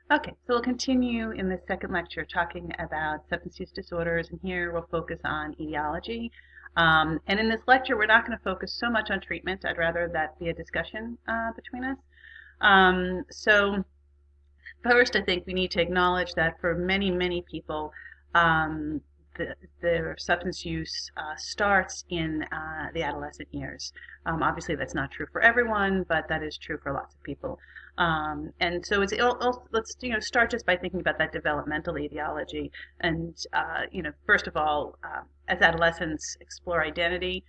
Okay, so we'll continue in the second lecture talking about substance use disorders, and here we'll focus on etiology. And in this lecture, we're not going to focus so much on treatment. I'd rather that be a discussion between us. So first, I think we need to acknowledge that for many, many people, um, their substance use starts in the adolescent years. Obviously, that's not true for everyone, but that is true for lots of people. And so let's start just by thinking about that developmental etiology. And first of all, as adolescents explore identity,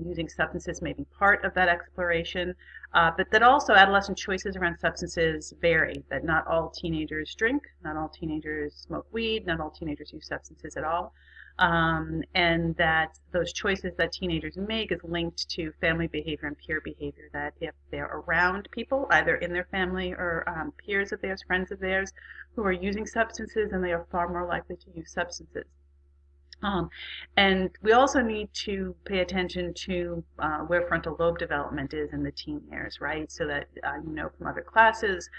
using substances may be part of that exploration. But that also adolescent choices around substances vary, that not all teenagers drink, not all teenagers smoke weed, not all teenagers use substances at all. And that those choices that teenagers make is linked to family behavior and peer behavior, that if they're around people, either in their family or peers of theirs, friends of theirs, who are using substances, then they are far more likely to use substances. And we also need to pay attention to where frontal lobe development is in the teen years, right? So that from other classes,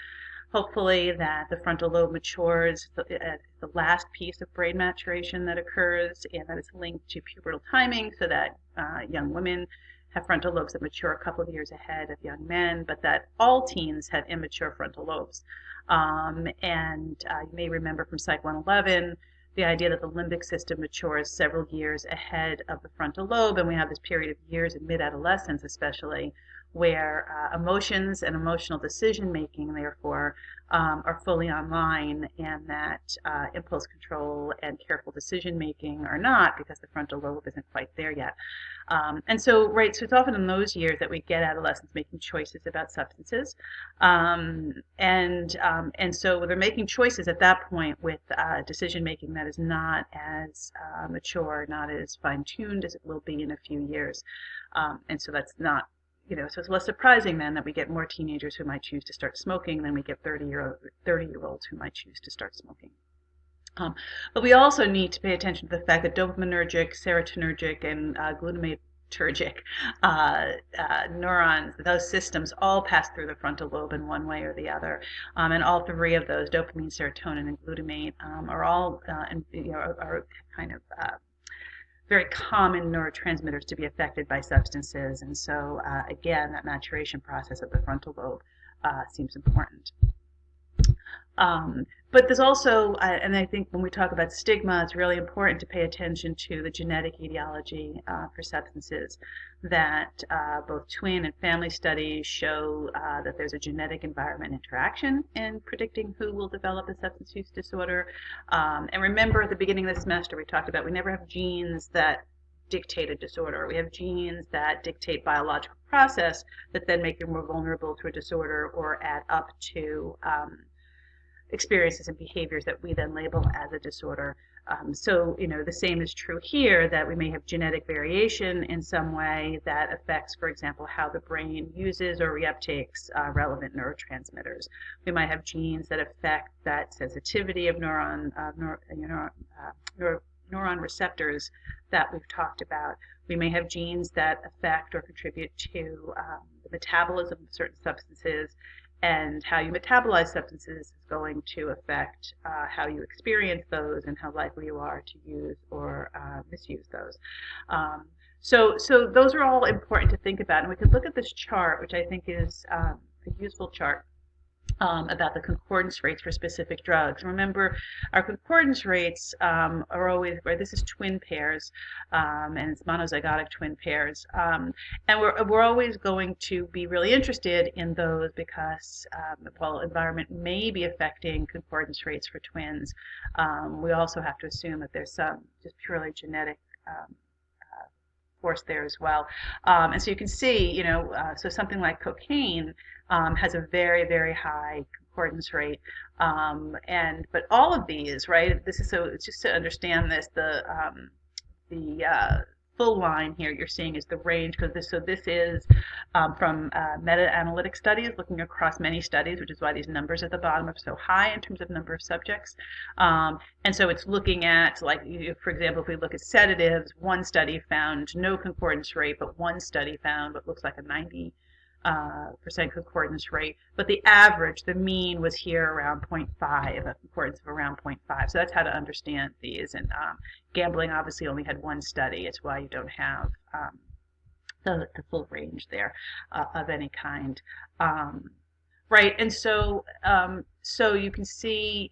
hopefully that the frontal lobe matures at the last piece of brain maturation that occurs, and that it's linked to pubertal timing, so that young women have frontal lobes that mature a couple of years ahead of young men, but that all teens have immature frontal lobes. And you may remember from Psych 111 the idea that the limbic system matures several years ahead of the frontal lobe, and we have this period of years in mid-adolescence especially, where emotions and emotional decision making therefore are fully online, and that impulse control and careful decision making are not, because the frontal lobe isn't quite there yet. So it's often in those years that we get adolescents making choices about substances, and so they're making choices at that point with decision making that is not as mature, not as fine tuned as it will be in a few years, and so that's not. So it's less surprising then that we get more teenagers who might choose to start smoking than we get 30-year-olds who might choose to start smoking. But we also need to pay attention to the fact that dopaminergic, serotonergic, and glutamatergic neurons, those systems all pass through the frontal lobe in one way or the other. And all three of those, dopamine, serotonin, and glutamate, are all are kind of very common neurotransmitters to be affected by substances. And so, again, that maturation process of the frontal lobe seems important. But there's also, and I think when we talk about stigma, it's really important to pay attention to the genetic etiology for substances, that both twin and family studies show that there's a genetic environment interaction in predicting who will develop a substance use disorder. And remember, at the beginning of the semester, we talked about we never have genes that dictate a disorder. We have genes that dictate biological process that then make you more vulnerable to a disorder or add up to experiences and behaviors that we then label as a disorder. So the same is true here, that we may have genetic variation in some way that affects, for example, how the brain uses or reuptakes relevant neurotransmitters. We might have genes that affect that sensitivity of neuron receptors that we've talked about. We may have genes that affect or contribute to the metabolism of certain substances, and how you metabolize substances is going to affect how you experience those and how likely you are to use or misuse those. So those are all important to think about. And we could look at this chart, which I think is a useful chart, about the concordance rates for specific drugs. Remember, our concordance rates are always, where this is twin pairs, and it's monozygotic twin pairs, and we're always going to be really interested in those because while environment may be affecting concordance rates for twins, we also have to assume that there's some just purely genetic force there as well. And so you can see, so something like cocaine has a very, very high concordance rate. But all of these, right, this is, so it's just to understand this, the full line here you're seeing is the range, because this is from meta-analytic studies looking across many studies, which is why these numbers at the bottom are so high in terms of number of subjects. And so it's looking at, like, for example, if we look at sedatives, one study found no concordance rate, but one study found what looks like a 90 percent concordance rate, but the average, the mean was here around zero point 0.5, a concordance of around zero point 0.5. So that's how to understand these. And gambling obviously only had one study. It's why you don't have the full range there of any kind. Right, and so you can see,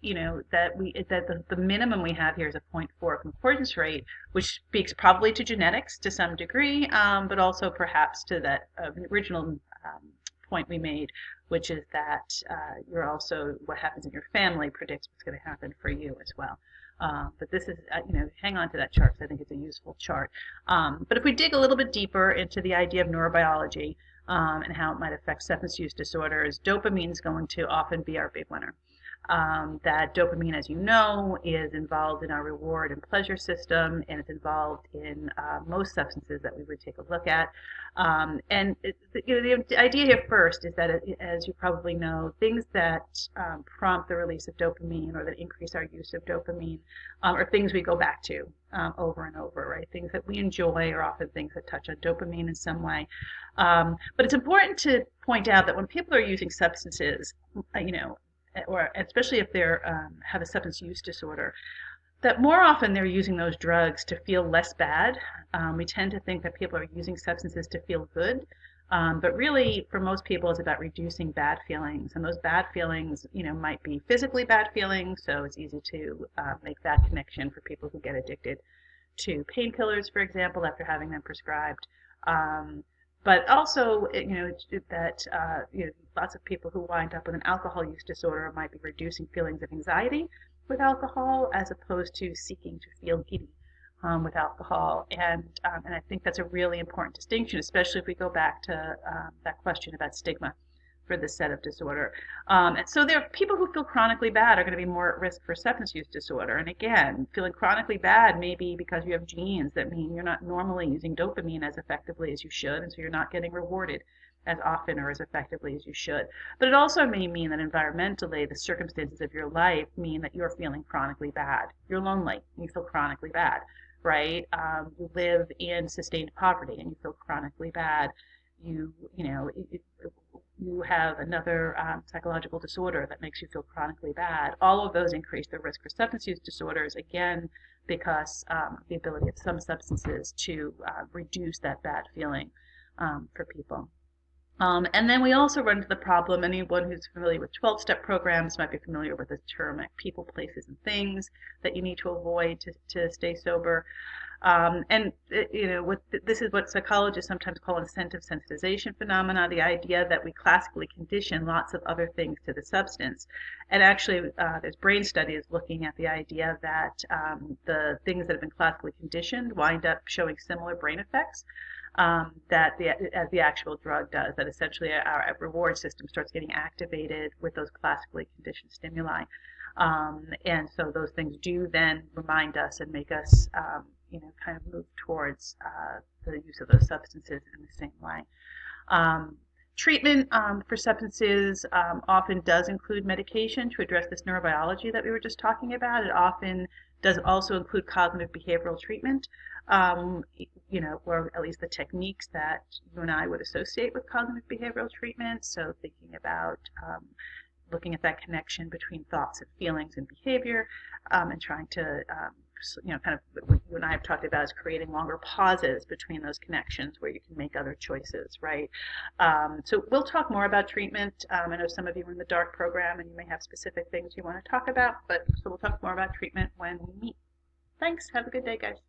that the minimum we have here is a zero point 0.4 concordance rate, which speaks probably to genetics to some degree, but also perhaps to that original point we made, which is that you're also what happens in your family predicts what's going to happen for you as well. But this is, hang on to that chart because I think it's a useful chart. But if we dig a little bit deeper into the idea of neurobiology, and how it might affect substance use disorders, dopamine is going to often be our big winner. That dopamine, as you know, is involved in our reward and pleasure system, and it's involved in most substances that we would take a look at. The idea here first is that, as you probably know, things that prompt the release of dopamine or that increase our use of dopamine are things we go back to over and over, right? Things that we enjoy are often things that touch on dopamine in some way. But it's important to point out that when people are using substances, or especially if they're have a substance use disorder, that more often they're using those drugs to feel less bad. We tend to think that people are using substances to feel good, but really for most people it's about reducing bad feelings, and those bad feelings might be physically bad feelings, so it's easy to make that connection for people who get addicted to painkillers, for example, after having them prescribed. But also, lots of people who wind up with an alcohol use disorder might be reducing feelings of anxiety with alcohol as opposed to seeking to feel giddy with alcohol. And I think that's a really important distinction, especially if we go back to that question about stigma for this set of disorder. And so there are people who feel chronically bad are going to be more at risk for substance use disorder. And again, feeling chronically bad may be because you have genes that mean you're not normally using dopamine as effectively as you should, and so you're not getting rewarded as often or as effectively as you should. But it also may mean that environmentally, the circumstances of your life mean that you're feeling chronically bad. You're lonely, and you feel chronically bad, right? You live in sustained poverty, and you feel chronically bad. You have another psychological disorder that makes you feel chronically bad. All of those increase the risk for substance use disorders, again, because the ability of some substances to reduce that bad feeling for people. And then we also run into the problem, anyone who's familiar with 12-step programs might be familiar with the term like people, places, and things that you need to avoid to stay sober. This is what psychologists sometimes call incentive sensitization phenomena, the idea that we classically condition lots of other things to the substance. And actually, there's brain studies looking at the idea that the things that have been classically conditioned wind up showing similar brain effects as the actual drug does, that essentially our reward system starts getting activated with those classically conditioned stimuli. And so those things do then remind us and make us kind of move towards the use of those substances in the same way. Treatment for substances often does include medication to address this neurobiology that we were just talking about. It often does also include cognitive behavioral treatment, or at least the techniques that you and I would associate with cognitive behavioral treatment. So thinking about looking at that connection between thoughts and feelings and behavior, and trying to kind of what you and I have talked about is creating longer pauses between those connections where you can make other choices, right? So we'll talk more about treatment. I know some of you are in the DART program and you may have specific things you want to talk about, so we'll talk more about treatment when we meet. Thanks. Have a good day, guys.